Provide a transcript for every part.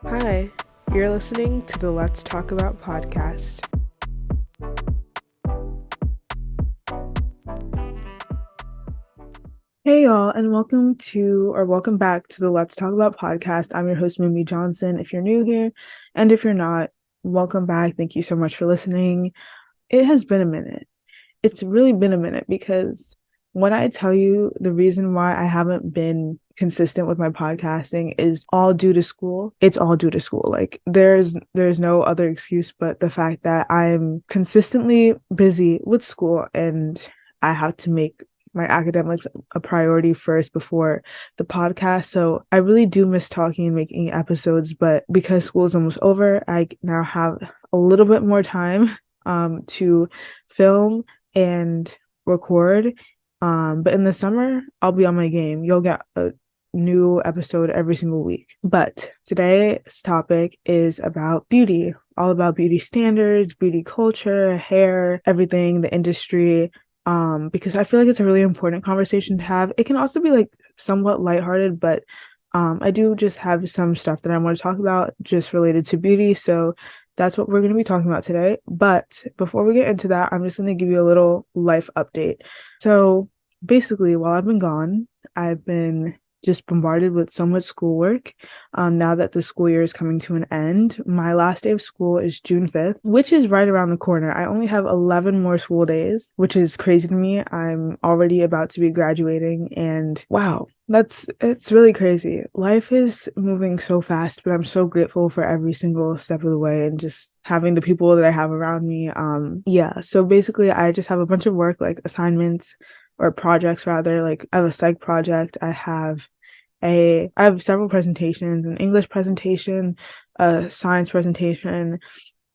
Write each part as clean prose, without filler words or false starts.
Hi, you're listening to the Let's Talk About podcast. Hey y'all, and welcome back to the Let's Talk About podcast. I'm your host, Mumbi Johnson. If you're new here, and if you're not, welcome back. Thank you so much for listening. It has been a minute. It's really been a minute because when I tell you the reason why I haven't been consistent with my podcasting is all due to school. It's all due to school. Like there's no other excuse but the fact that I'm consistently busy with school and I have to make my academics a priority first before the podcast. So I really do miss talking and making episodes, but because school is almost over, I now have a little bit more time to film and record. But in the summer, I'll be on my game. You'll get a new episode every single week. But today's topic is about beauty, all about beauty standards, beauty culture, hair, everything, the industry. Because I feel like it's a really important conversation to have. It can also be like somewhat lighthearted, but I do just have some stuff that I want to talk about just related to beauty. So that's what we're going to be talking about today. But before we get into that, I'm just going to give you a little life update. So basically, while I've been gone, I've been just bombarded with so much schoolwork. Now that the school year is coming to an end, my last day of school is June 5th, which is right around the corner. I only have 11 more school days, which is crazy to me. I'm already about to be graduating and wow, it's really crazy. Life is moving so fast, but I'm so grateful for every single step of the way and just having the people that I have around me. So basically I just have a bunch of work, like assignments or projects rather. Like I have a psych project, I have several presentations, an English presentation, a science presentation,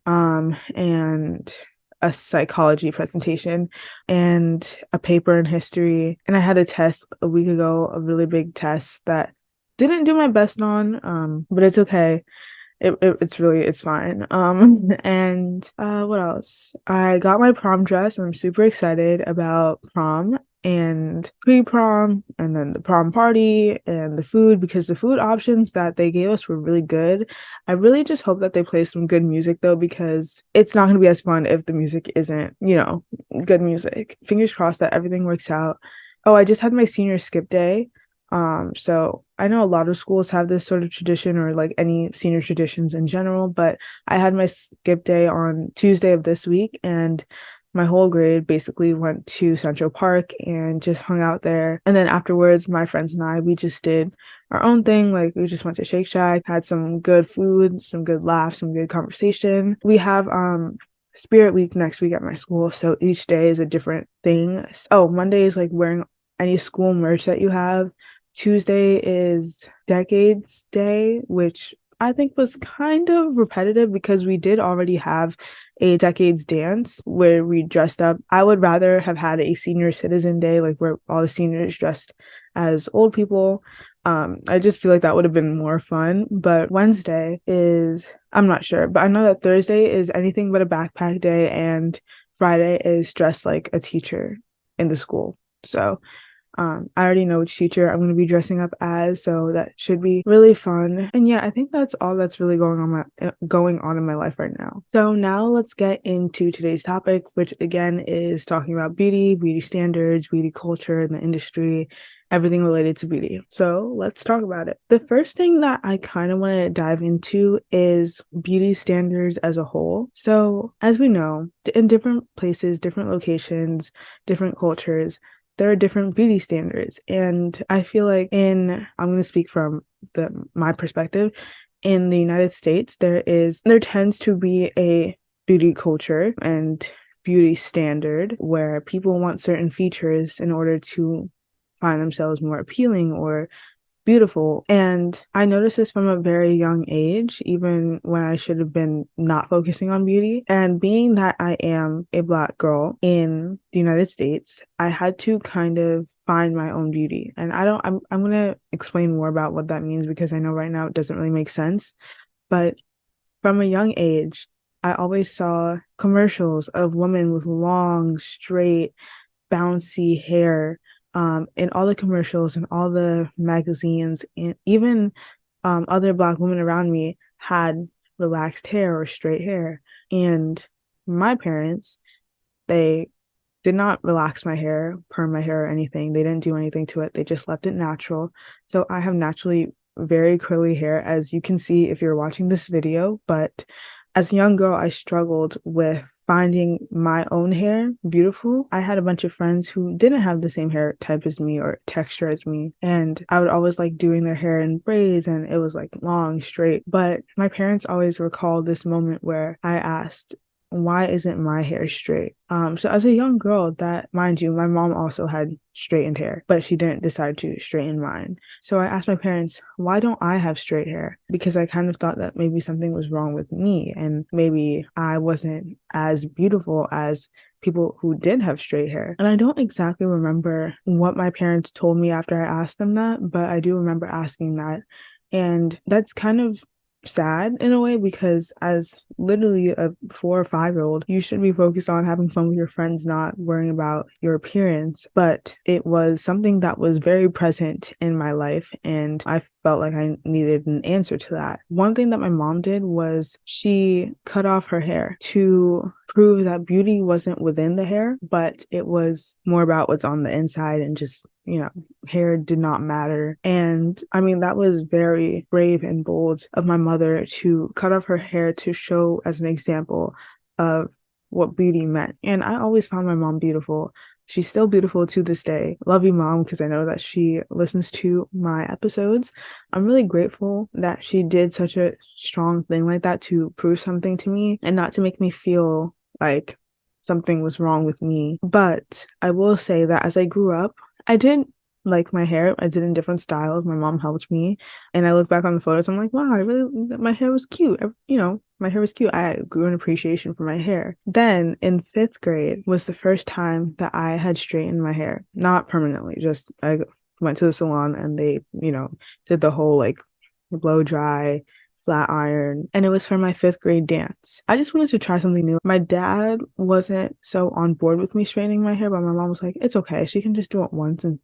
and a psychology presentation, and a paper in history. And I had a test a week ago, a really big test that didn't do my best on, but it's okay. It's fine. And what else? I got my prom dress and I'm super excited about prom and pre-prom and then the prom party and the food, because the food options that they gave us were really good. I really just hope that they play some good music though, because it's not going to be as fun if the music isn't, good music. Fingers crossed that everything works out. Oh, I just had my senior skip day. So I know a lot of schools have this sort of tradition, or like any senior traditions in general, but I had my skip day on Tuesday of this week, and my whole grade basically went to Central Park and just hung out there. And then afterwards, my friends and I, we just did our own thing. Like we just went to Shake Shack, had some good food, some good laughs, some good conversation. We have Spirit Week next week at my school, so each day is a different thing. Oh, Monday is like wearing any school merch that you have. Tuesday is Decades Day, which I think was kind of repetitive because we did already have a Decades dance where we dressed up. I would rather have had a Senior Citizen Day, like where all the seniors dressed as old people. I just feel like that would have been more fun. But Wednesday is, I'm not sure, but I know that Thursday is anything but a backpack day, and Friday is dressed like a teacher in the school. So I already know which teacher I'm going to be dressing up as, so that should be really fun. And yeah, I think that's all that's really going on in my life right now. So now let's get into today's topic, which again is talking about beauty standards, beauty culture, and the industry, everything related to beauty. So let's talk about it. The first thing that I kind of want to dive into is beauty standards as a whole. So as we know, in different places, different locations, different cultures, there are different beauty standards. And I feel like I'm going to speak from my perspective. In the United States, there tends to be a beauty culture and beauty standard where people want certain features in order to find themselves more appealing or beautiful. And I noticed this from a very young age, even when I should have been not focusing on beauty. And being that I am a Black girl in the United States, I had to kind of find my own beauty. And I'm going to explain more about what that means, because I know right now it doesn't really make sense. But from a young age, I always saw commercials of women with long, straight, bouncy hair, in all the commercials and all the magazines, and even other Black women around me had relaxed hair or straight hair. And my parents, they did not relax my hair, perm my hair or anything. They didn't do anything to it. They just left it natural. So I have naturally very curly hair, as you can see if you're watching this video. But as a young girl, I struggled with finding my own hair beautiful. I had a bunch of friends who didn't have the same hair type as me or texture as me. And I would always like doing their hair in braids, and it was like long, straight. But my parents always recall this moment where I asked, why isn't my hair straight? So as a young girl, that, mind you, my mom also had straightened hair, but she didn't decide to straighten mine. So I asked my parents, why don't I have straight hair? Because I kind of thought that maybe something was wrong with me, and maybe I wasn't as beautiful as people who did have straight hair. And I don't exactly remember what my parents told me after I asked them that, but I do remember asking that. And that's kind of sad in a way, because as literally a 4 or 5 year old, you should be focused on having fun with your friends, not worrying about your appearance. But it was something that was very present in my life, and I felt like I needed an answer to that. One thing that my mom did was she cut off her hair to prove that beauty wasn't within the hair, but it was more about what's on the inside, and just, hair did not matter. And I mean, that was very brave and bold of my mother to cut off her hair to show as an example of what beauty meant. And I always found my mom beautiful. She's still beautiful to this day. Love you, Mom, because I know that she listens to my episodes. I'm really grateful that she did such a strong thing like that to prove something to me and not to make me feel like something was wrong with me. But I will say that as I grew up, I did like my hair. I did in different styles. My mom helped me. And I look back on the photos, I'm like, wow, my hair was cute. My hair was cute. I grew an appreciation for my hair. Then in 5th grade was the first time that I had straightened my hair. Not permanently, just I went to the salon and they, did the whole like blow dry, flat iron, and it was for my 5th grade dance. I just wanted to try something new. My dad wasn't so on board with me straightening my hair, but my mom was like, it's okay. She can just do it once and,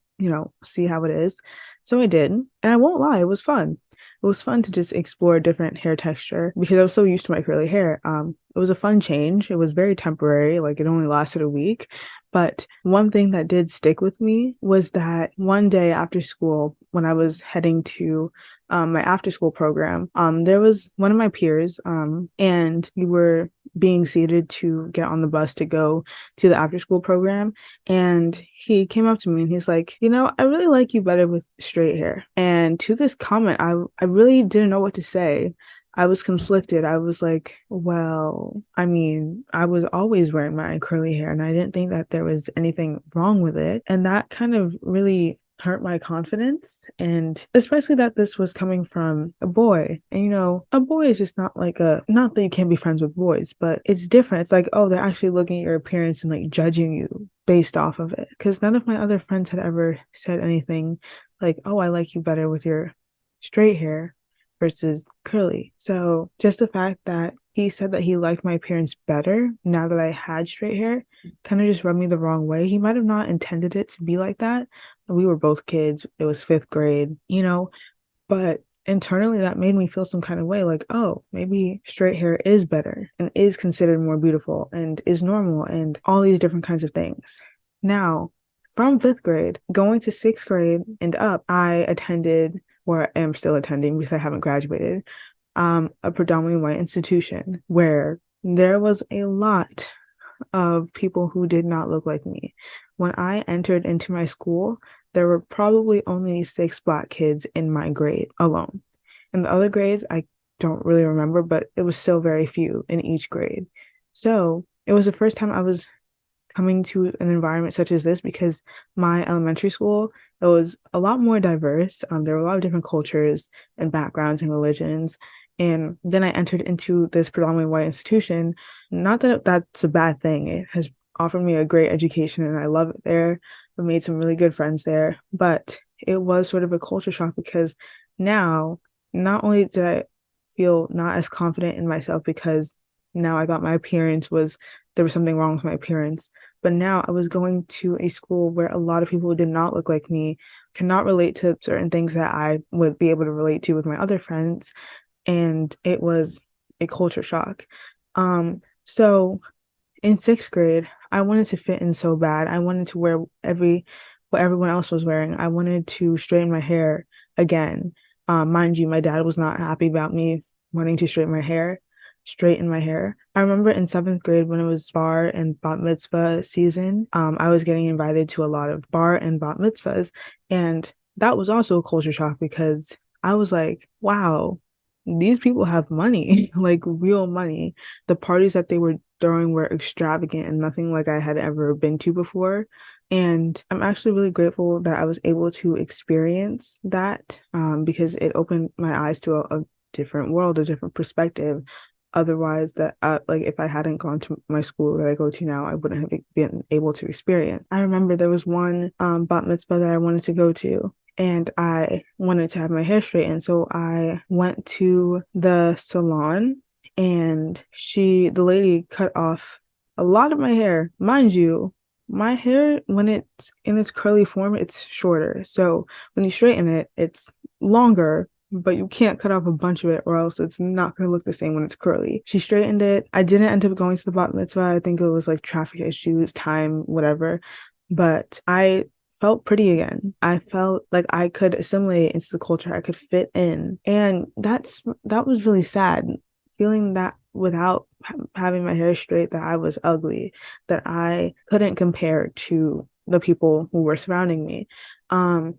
see how it is. So I did. And I won't lie, it was fun. It was fun to just explore different hair texture because I was so used to my curly hair. It was a fun change. It was very temporary, like it only lasted a week. But one thing that did stick with me was that one day after school, when I was heading to my after school program, there was one of my peers, and we were being seated to get on the bus to go to the after school program. And he came up to me and he's like, I really like you better with straight hair. And to this comment, I really didn't know what to say. I was conflicted. I was like, well, I mean, I was always wearing my curly hair and I didn't think that there was anything wrong with it. And that kind of really hurt my confidence, and especially that this was coming from a boy. And a boy is just not like not that you can't be friends with boys, but it's different. It's like, oh, they're actually looking at your appearance and like judging you based off of it, because none of my other friends had ever said anything like, oh, I like you better with your straight hair versus curly. So just the fact that he said that he liked my appearance better now that I had straight hair kind of just rubbed me the wrong way. He might have not intended it to be like that. We were both kids. It was 5th grade, but internally that made me feel some kind of way, like, oh, maybe straight hair is better and is considered more beautiful and is normal and all these different kinds of things. Now, from 5th grade, going to 6th grade and up, I attended, or am still attending because I haven't graduated, a predominantly white institution where there was a lot of people who did not look like me. When I entered into my school, there were probably only 6 Black kids in my grade alone. In the other grades, I don't really remember, but it was still very few in each grade. So it was the first time I was coming to an environment such as this, because my elementary school, it was a lot more diverse. There were a lot of different cultures and backgrounds and religions. And then I entered into this predominantly white institution. Not that that's a bad thing. It has offered me a great education and I love it there. I've made some really good friends there. But it was sort of a culture shock, because now, not only did I feel not as confident in myself because now I thought my appearance was, there was something wrong with my appearance, But now I was going to a school where a lot of people did not look like me, cannot relate to certain things that I would be able to relate to with my other friends, and it was a culture shock. So in sixth grade, I wanted to fit in so bad. I wanted to wear what everyone else was wearing. I wanted to straighten my hair again. Mind you, my dad was not happy about me wanting to straighten my hair. I remember in seventh grade when it was bar and bat mitzvah season, I was getting invited to a lot of bar and bat mitzvahs, and that was also a culture shock because I was like, wow, these people have money, like real money. The parties that they were throwing were extravagant and nothing like I had ever been to before. And I'm actually really grateful that I was able to experience that, because it opened my eyes to a different world, a different perspective. Otherwise, that like if I hadn't gone to my school that I go to now, I wouldn't have been able to experience. I remember there was one bat mitzvah that I wanted to go to, and I wanted to have my hair straightened. So I went to the salon, and the lady cut off a lot of my hair. Mind you, my hair, when it's in its curly form, it's shorter. So when you straighten it, it's longer, but you can't cut off a bunch of it or else it's not going to look the same when it's curly. She straightened it. I didn't end up going to the bat mitzvah. I think it was like traffic issues, time, whatever. But I felt pretty again. I felt like I could assimilate into the culture. I could fit in. And that was really sad, feeling that without having my hair straight, that I was ugly, that I couldn't compare to the people who were surrounding me. And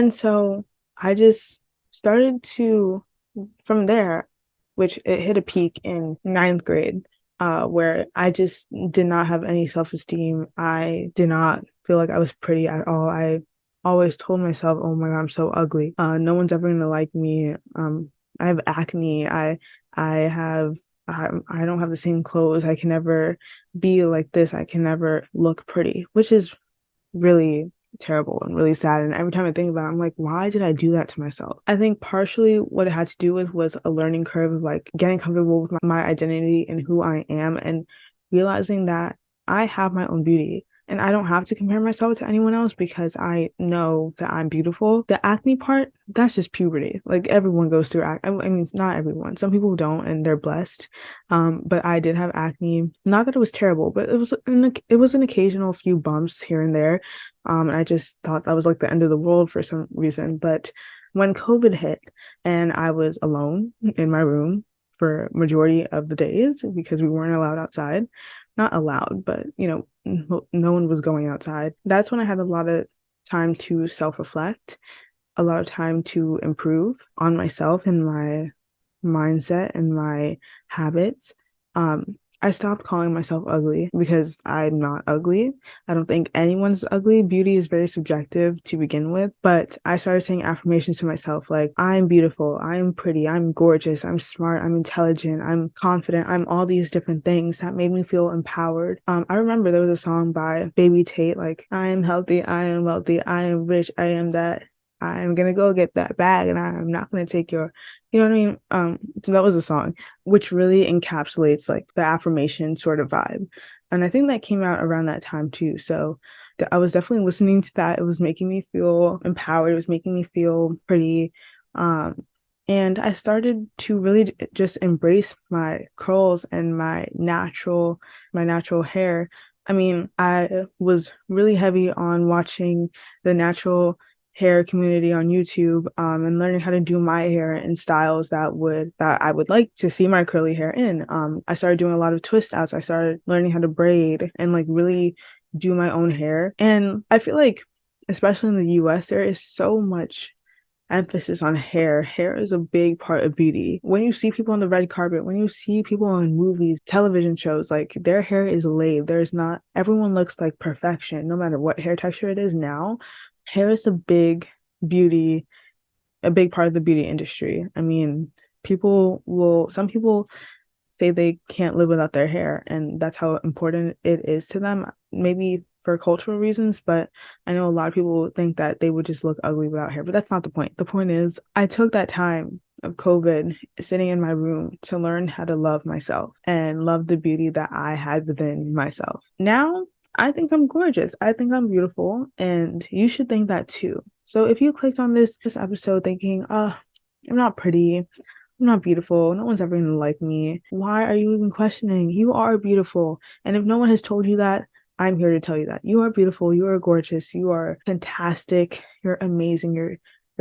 so I just started to, from there, which it hit a peak in ninth grade, where I just did not have any self-esteem. I did not feel like I was pretty at all. I always told myself, oh my God, I'm so ugly. No one's ever gonna like me. I have acne. I don't have the same clothes. I can never be like this. I can never look pretty, which is really terrible and really sad. And every time I think about it, I'm like, why did I do that to myself? I think partially what it had to do with was a learning curve of like getting comfortable with my identity and who I am, and realizing that I have my own beauty. And I don't have to compare myself to anyone else because I know that I'm beautiful. The acne part, that's just puberty. Like everyone goes through acne. I mean, it's not everyone. Some people don't, and they're blessed. But I did have acne. Not that it was terrible, but it was an occasional few bumps here and there. And I just thought that was like the end of the world for some reason. But when COVID hit and I was alone in my room for majority of the days because we weren't allowed outside, not allowed, but no one was going outside. That's when I had a lot of time to self-reflect, a lot of time to improve on myself and my mindset and my habits. I stopped calling myself ugly because I'm not ugly. I don't think anyone's ugly. Beauty is very subjective to begin with, but I started saying affirmations to myself like, I'm beautiful, I'm pretty, I'm gorgeous, I'm smart, I'm intelligent, I'm confident, I'm all these different things that made me feel empowered. I remember there was a song by Baby Tate, like, I am healthy, I am wealthy, I am rich, I am that. I'm gonna go get that bag and I'm not gonna take your, you know what I mean? So that was a song which really encapsulates like the affirmation sort of vibe. And I think that came out around that time too. So I was definitely listening to that. It was making me feel empowered. It was making me feel pretty. And I started to really just embrace my curls and my natural hair. I mean, I was really heavy on watching the natural hair community on YouTube, and learning how to do my hair in styles that I would like to see my curly hair in. I started doing a lot of twist outs. I started learning how to braid and like really do my own hair. And I feel like, especially in the US, there is so much emphasis on hair. Hair is a big part of beauty. When you see people on the red carpet, when you see people on movies, television shows, like their hair is laid. There's not, everyone looks like perfection, no matter what hair texture it is now. Hair is a big part of the beauty industry. I mean, some people say they can't live without their hair, and that's how important it is to them, maybe for cultural reasons, but I know a lot of people think that they would just look ugly without hair, but that's not the point. The point is, I took that time of COVID sitting in my room to learn how to love myself and love the beauty that I had within myself. Now, I think I'm gorgeous. I think I'm beautiful, and you should think that too. So if you clicked on this episode thinking, I'm not pretty, I'm not beautiful, no one's ever gonna like me, why are you even questioning? You are beautiful. And if no one has told you that, I'm here to tell you that. You are beautiful, you are gorgeous, you are fantastic, you're amazing, you're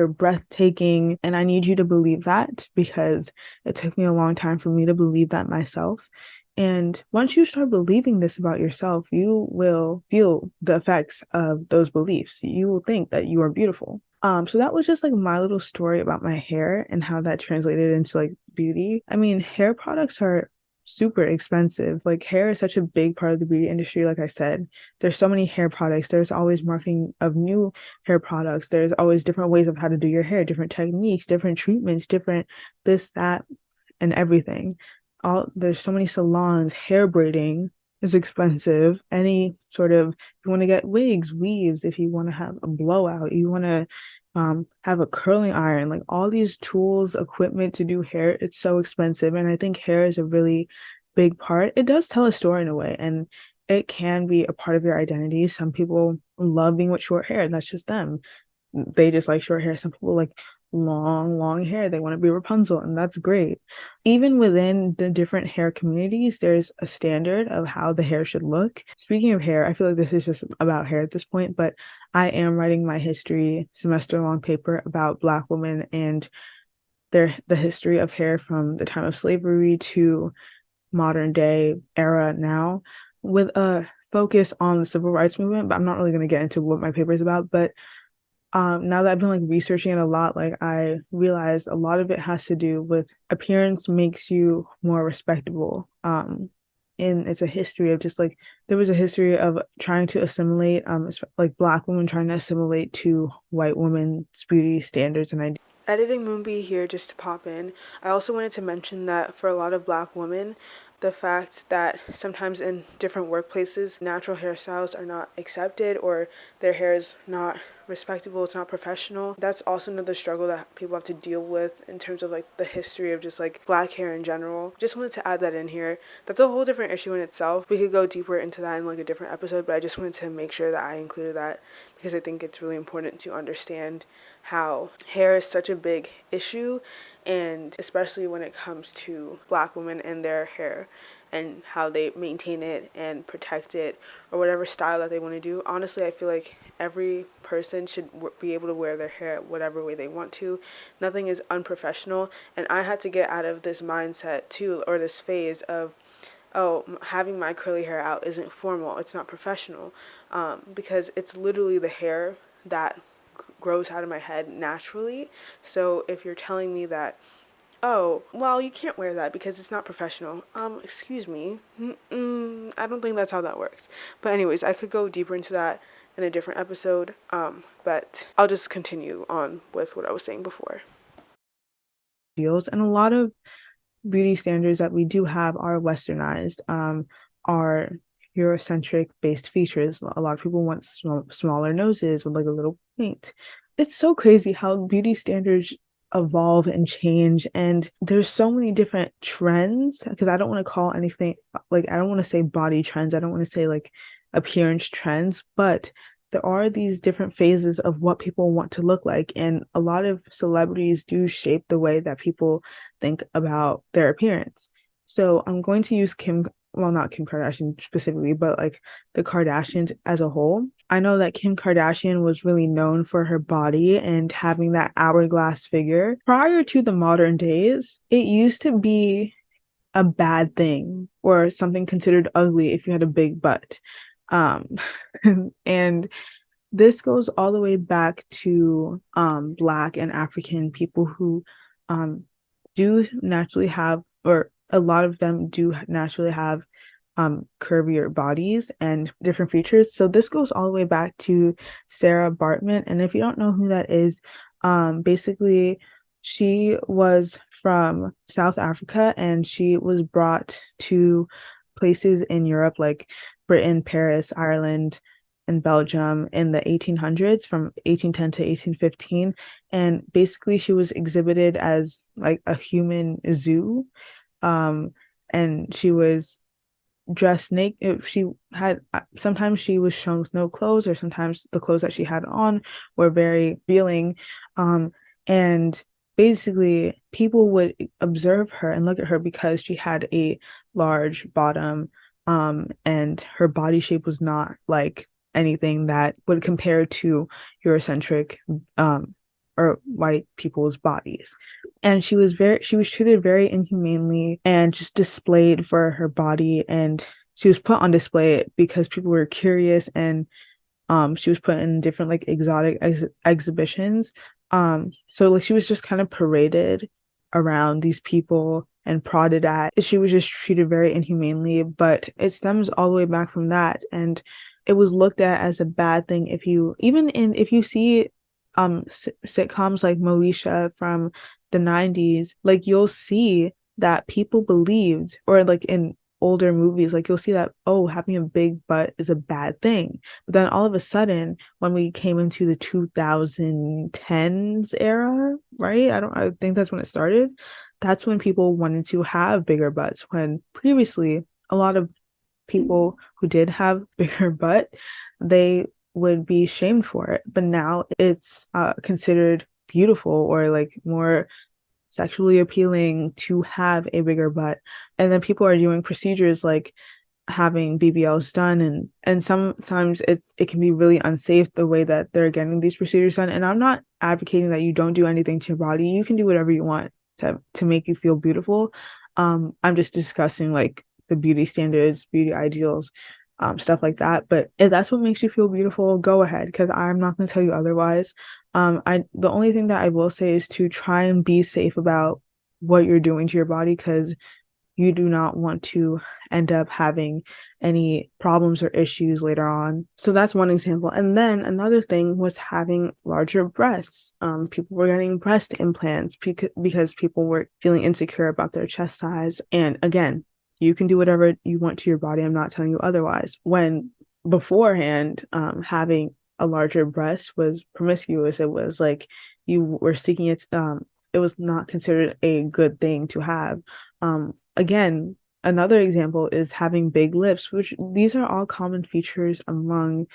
breathtaking, and I need you to believe that because it took me a long time for me to believe that myself. And once you start believing this about yourself, you will feel the effects of those beliefs. You will think that you are beautiful. So that was just like my little story about my hair and how that translated into like beauty. I mean, hair products are super expensive. Like hair is such a big part of the beauty industry. Like I said, there's so many hair products. There's always marketing of new hair products. There's always different ways of how to do your hair, different techniques, different treatments, different this, that, and everything. There's so many salons. Hair braiding is expensive. Any sort of, if you want to get wigs, weaves, if you want to have a blowout, you want to have a curling iron, like all these tools, equipment to do hair, it's so expensive. And I think hair is a really big part. It does tell a story in a way, and it can be a part of your identity. Some people love being with short hair, and that's just them. They just like short hair. Some people like long hair. They want to be Rapunzel, and that's great. Even within the different hair communities, there's a standard of how the hair should look. Speaking of hair, I feel like this is just about hair at this point, but I am writing my history semester-long paper about Black women and the history of hair from the time of slavery to modern day era now, with a focus on the civil rights movement. But I'm not really going to get into what my paper is about. But now that I've been like researching it a lot, like I realized a lot of it has to do with appearance makes you more respectable. And it's a history of just like there was a history of trying to assimilate, like Black women trying to assimilate to white women's beauty standards and ideas. Editing Mumbi here just to pop in. I also wanted to mention that for a lot of Black women, the fact that sometimes in different workplaces, natural hairstyles are not accepted or their hair is not respectable, it's not professional. That's also another struggle that people have to deal with in terms of like the history of just like Black hair in general. Just wanted to add that in here. That's a whole different issue in itself. We could go deeper into that in like a different episode, but I just wanted to make sure that I included that because I think it's really important to understand how hair is such a big issue, and especially when it comes to Black women and their hair and how they maintain it and protect it or whatever style that they want to do. Honestly, I feel like every person should be able to wear their hair whatever way they want to. Nothing is unprofessional, and I had to get out of this mindset too, or this phase of, oh, having my curly hair out isn't formal, it's not professional, because it's literally the hair that grows out of my head naturally. So if you're telling me that, oh, well, you can't wear that because it's not professional, excuse me, I don't think that's how that works. But anyways, I could go deeper into that in a different episode, but I'll just continue on with what I was saying before. And a lot of beauty standards that we do have are westernized, are Eurocentric based features. A lot of people want smaller noses with like a little point. It's so crazy how beauty standards evolve and change, and there's so many different trends, because I don't want to call anything like, I don't want to say body trends, I don't want to say like appearance trends, but there are these different phases of what people want to look like, and a lot of celebrities do shape the way that people think about their appearance. So I'm going to use not Kim Kardashian specifically, but like the Kardashians as a whole. I know that Kim Kardashian was really known for her body and having that hourglass figure. Prior to the modern days, it used to be a bad thing or something considered ugly if you had a big butt. Um, and this goes all the way back to Black and African people who do naturally have, or a lot of them do naturally have curvier bodies and different features. So this goes all the way back to Sarah Bartman. And if you don't know who that is, basically she was from South Africa and she was brought to places in Europe like Britain, Paris, Ireland, and Belgium in the 1800s, from 1810 to 1815. And basically she was exhibited as like a human zoo. And she was dressed naked, if she had, sometimes she was shown with no clothes, or sometimes the clothes that she had on were very revealing. And basically people would observe her and look at her because she had a large bottom, and her body shape was not like anything that would compare to Eurocentric, or white people's bodies. And she was treated very inhumanely and just displayed for her body, and she was put on display because people were curious, and she was put in different like exotic exhibitions. So like she was just kind of paraded around these people and prodded at. She was just treated very inhumanely, but it stems all the way back from that. And it was looked at as a bad thing. If you see sitcoms like Moesha from the 90s, like you'll see that people believed, or like in older movies, like you'll see that, oh, having a big butt is a bad thing. But then all of a sudden, when we came into the 2010s era, right? I think that's when it started. That's when people wanted to have bigger butts, when previously a lot of people who did have bigger butt, they would be shamed for it. But now it's considered beautiful, or like more sexually appealing to have a bigger butt. And then people are doing procedures like having BBLs done, and sometimes it can be really unsafe the way that they're getting these procedures done. And I'm not advocating that you don't do anything to your body. You can do whatever you want to make you feel beautiful. I'm just discussing like the beauty standards, beauty ideals, stuff like that. But if that's what makes you feel beautiful, go ahead, because I'm not going to tell you otherwise. The only thing that I will say is to try and be safe about what you're doing to your body, because you do not want to end up having any problems or issues later on. So that's one example. And then another thing was having larger breasts. People were getting breast implants because people were feeling insecure about their chest size. And again, you can do whatever you want to your body. I'm not telling you otherwise. When beforehand, having a larger breast was promiscuous. It was like you were seeking it. It was not considered a good thing to have. Again, another example is having big lips, which these are all common features among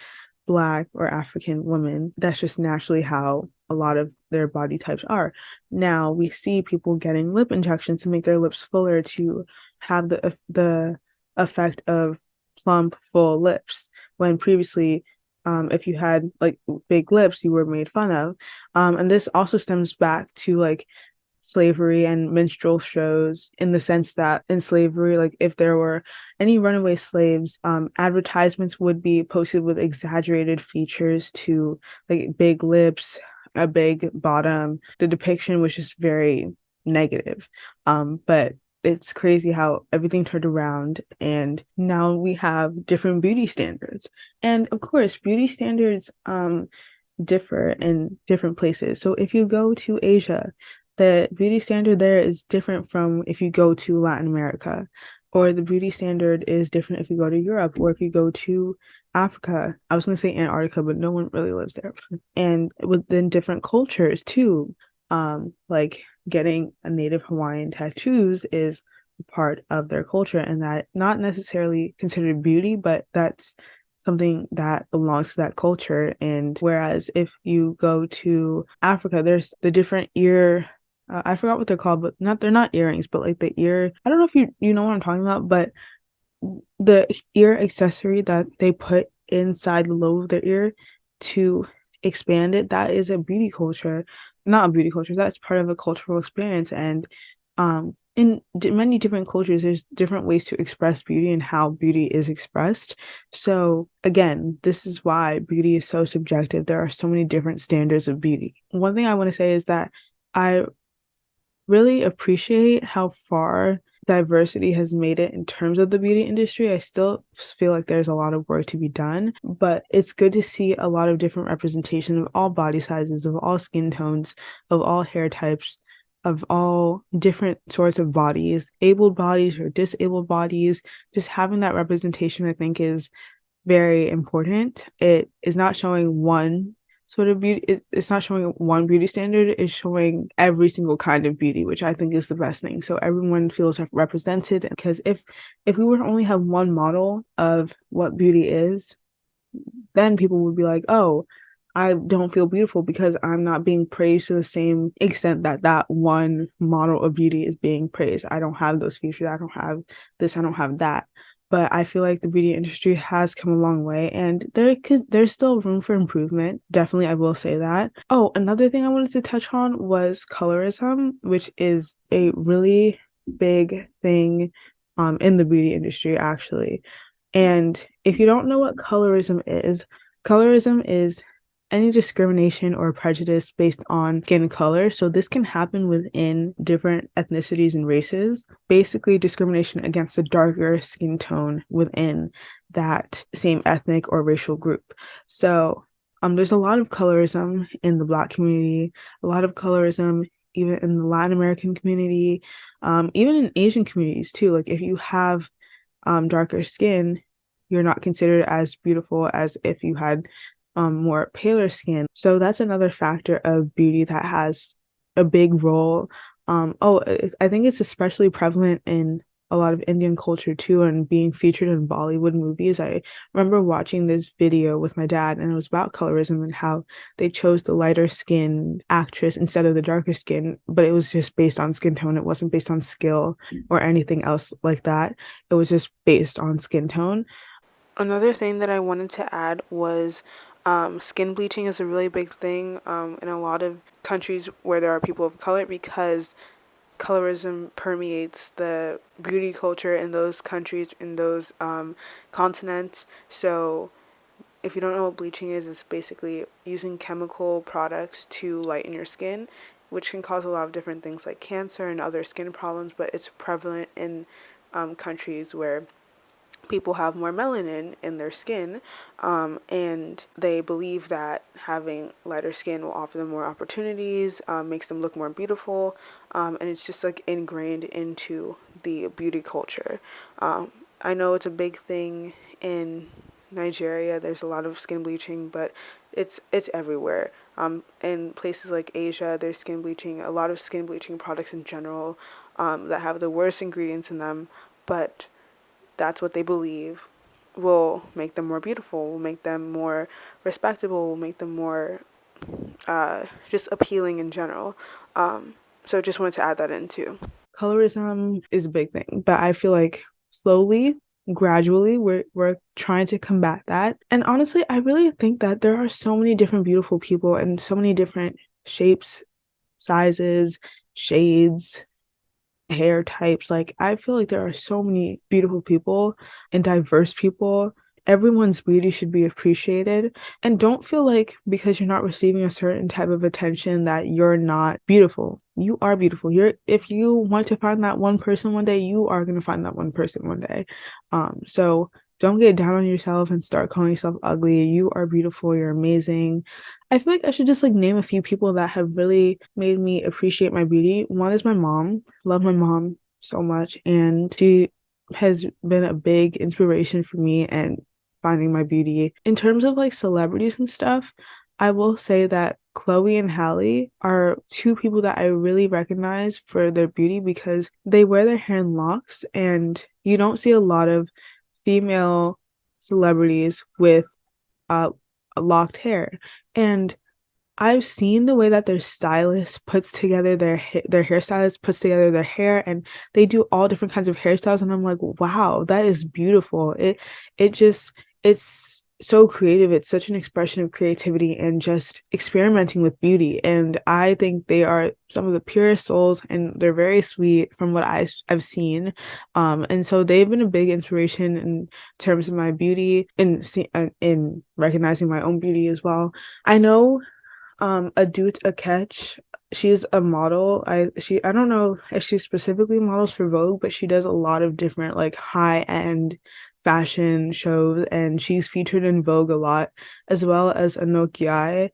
Black or African women. That's just naturally how a lot of their body types are. Now we see people getting lip injections to make their lips fuller, to have the effect of plump, full lips, when previously, if you had like big lips, you were made fun of. And this also stems back to like slavery and minstrel shows, in the sense that in slavery, like if there were any runaway slaves, advertisements would be posted with exaggerated features to like big lips, a big bottom. The depiction was just very negative. But it's crazy how everything turned around, and now we have different beauty standards. And of course, beauty standards differ in different places. So if you go to Asia, the beauty standard there is different from if you go to Latin America, or the beauty standard is different if you go to Europe, or if you go to Africa. I was going to say Antarctica, but no one really lives there. And within different cultures too, like getting a Native Hawaiian tattoos is part of their culture, and that not necessarily considered beauty, but that's something that belongs to that culture. And whereas if you go to Africa, there's the different ear, I forgot what they're called, but they're not earrings, but like the ear, I don't know if you know what I'm talking about, but the ear accessory that they put inside the lobe of their ear to expand it, that is a beauty culture. Not a beauty culture, that's part of a cultural experience. And in many different cultures, there's different ways to express beauty and how beauty is expressed. So again, this is why beauty is so subjective. There are so many different standards of beauty. One thing I want to say is that I really appreciate how far diversity has made it in terms of the beauty industry. I still feel like there's a lot of work to be done, but it's good to see a lot of different representation of all body sizes, of all skin tones, of all hair types, of all different sorts of bodies, abled bodies or disabled bodies. Just having that representation, I think, is very important. It is not showing one sort of beauty. It's not showing one beauty standard, it's showing every single kind of beauty, which I think is the best thing. So everyone feels represented, because if we were to only have one model of what beauty is, then people would be like, oh, I don't feel beautiful because I'm not being praised to the same extent that that one model of beauty is being praised. I don't have those features. I don't have this. I don't have that. But I feel like the beauty industry has come a long way, and there's still room for improvement. Definitely, I will say that. Oh, another thing I wanted to touch on was colorism, which is a really big thing in the beauty industry, actually. And if you don't know what colorism is any discrimination or prejudice based on skin color. So this can happen within different ethnicities and races. Basically, discrimination against a darker skin tone within that same ethnic or racial group. So there's a lot of colorism in the Black community, a lot of colorism even in the Latin American community, even in Asian communities too. Like if you have darker skin, you're not considered as beautiful as if you had more paler skin. So that's another factor of beauty that has a big role. I think it's especially prevalent in a lot of Indian culture too, and being featured in Bollywood movies. I remember watching this video with my dad, and it was about colorism and how they chose the lighter skinned actress instead of the darker skin, but it was just based on skin tone. It wasn't based on skill or anything else like that. It was just based on skin tone. Another thing that I wanted to add was skin bleaching is a really big thing in a lot of countries where there are people of color, because colorism permeates the beauty culture in those countries, in those continents. So if you don't know what bleaching is, it's basically using chemical products to lighten your skin, which can cause a lot of different things like cancer and other skin problems, but it's prevalent in countries where people have more melanin in their skin, and they believe that having lighter skin will offer them more opportunities, makes them look more beautiful, and it's just like ingrained into the beauty culture. I know it's a big thing in Nigeria. There's a lot of skin bleaching, but it's everywhere. In places like Asia, there's skin bleaching, a lot of skin bleaching products in general, that have the worst ingredients in them, but that's what they believe will make them more beautiful, will make them more respectable, will make them more just appealing in general. So just wanted to add that in too. Colorism is a big thing, but I feel like slowly, gradually, we're trying to combat that. And honestly, I really think that there are so many different beautiful people and so many different shapes, sizes, shades, hair types. Like, I feel like there are so many beautiful people and diverse people. Everyone's beauty should be appreciated. And don't feel like because you're not receiving a certain type of attention that you're not beautiful. You are beautiful. If you want to find that one person one day, you are going to find that one person one day. So don't get down on yourself and start calling yourself ugly. You are beautiful. You're amazing. I feel like I should just like name a few people that have really made me appreciate my beauty. One is my mom. Love my mom so much, and she has been a big inspiration for me and finding my beauty. In terms of like celebrities and stuff, I will say that Chloe and Halle are two people that I really recognize for their beauty, because they wear their hair in locks, and you don't see a lot of female celebrities with uh locked hair. And I've seen the way that their stylist puts together their hairstylist puts together their hair, and they do all different kinds of hairstyles, and I'm like, wow, that is beautiful. It's so creative. It's such an expression of creativity and just experimenting with beauty. And I think they are some of the purest souls, and they're very sweet from what I've seen. And so they've been a big inspiration in terms of my beauty, in recognizing my own beauty as well. I know Adut Akech, she's a model. I don't know if she specifically models for Vogue, but she does a lot of different like high-end fashion shows, and she's featured in Vogue a lot, as well as Anok Yai.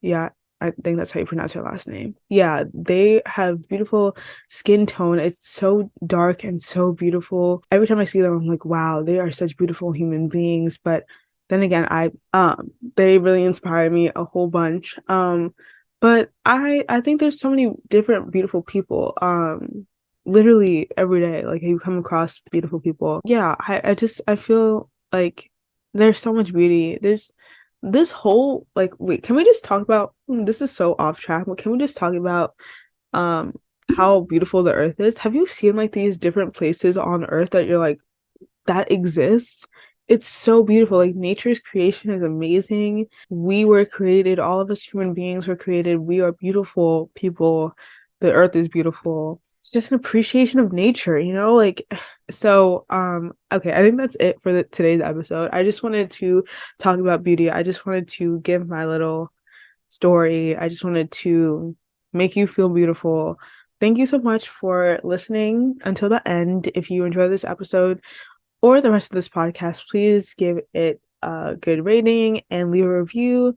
Yeah, I think that's how you pronounce her last name. Yeah, they have beautiful skin tone. It's so dark and so beautiful. Every time I see them, I'm like, wow, they are such beautiful human beings. But Then again, they really inspire me a whole bunch. But I think there's so many different beautiful people. Literally every day, like you come across beautiful people. Yeah, I feel like there's so much beauty. There's this whole like wait, can we just talk about this is so off track, but can we just talk about um how beautiful the earth is? Have you seen like these different places on earth that you're like that exists? It's so beautiful. Like nature's creation is amazing. We were created, all of us human beings were created. We are beautiful people. The earth is beautiful. It's just an appreciation of nature, you know? Like so okay, I think that's it for today's episode. I just wanted to talk about beauty. I just wanted to give my little story. I just wanted to make you feel beautiful. Thank you so much for listening until the end. If you enjoyed this episode, or the rest of this podcast, please give it a good rating and leave a review.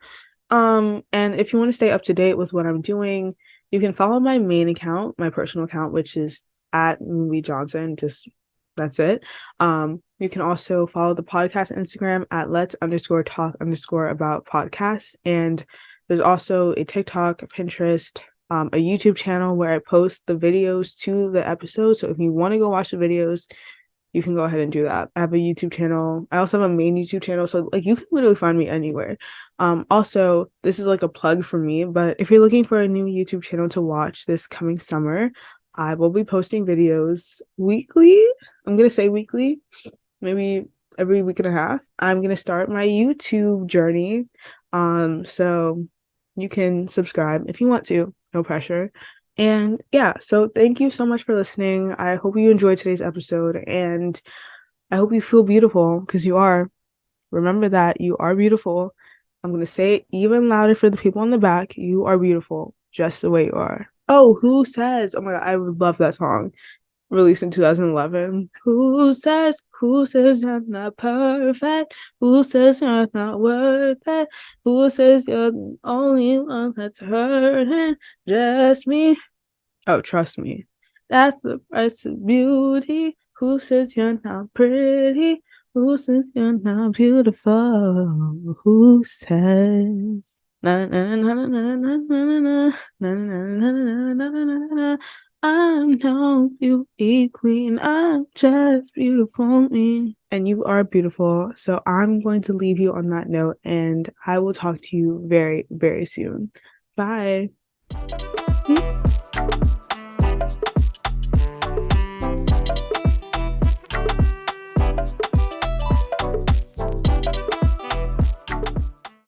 And if you want to stay up to date with what I'm doing, you can follow my main account, my personal account, which is at Mumbi Johnson. Just that's it. You can also follow the podcast Instagram at let's_talk_about podcast. And there's also a TikTok, a Pinterest, a YouTube channel where I post the videos to the episode. So if you want to go watch the videos, you can go ahead and do that. I have a YouTube channel. I also have a main YouTube channel. So like you can literally find me anywhere. Also, this is like a plug for me, but if you're looking for a new YouTube channel to watch this coming summer, I will be posting videos weekly. I'm gonna say weekly, maybe every week and a half. I'm gonna start my YouTube journey. So you can subscribe if you want to, no pressure. And yeah, so thank you so much for listening. I hope you enjoyed today's episode and I hope you feel beautiful because you are. Remember that you are beautiful. I'm going to say it even louder for the people in the back. You are beautiful just the way you are. Oh, who says? Oh my God, I would love that song. Released in 2011. Who says I'm not perfect? Who says you're not worth it? Who says you're the only one that's hurting? Just me. Oh, trust me. That's the price of beauty. Who says you're not pretty? Who says you're not beautiful? Who says? Na na na na na na na na na na na. I'm no beauty queen. I'm just beautiful me. And you are beautiful. So I'm going to leave you on that note, and I will talk to you very, very soon. Bye.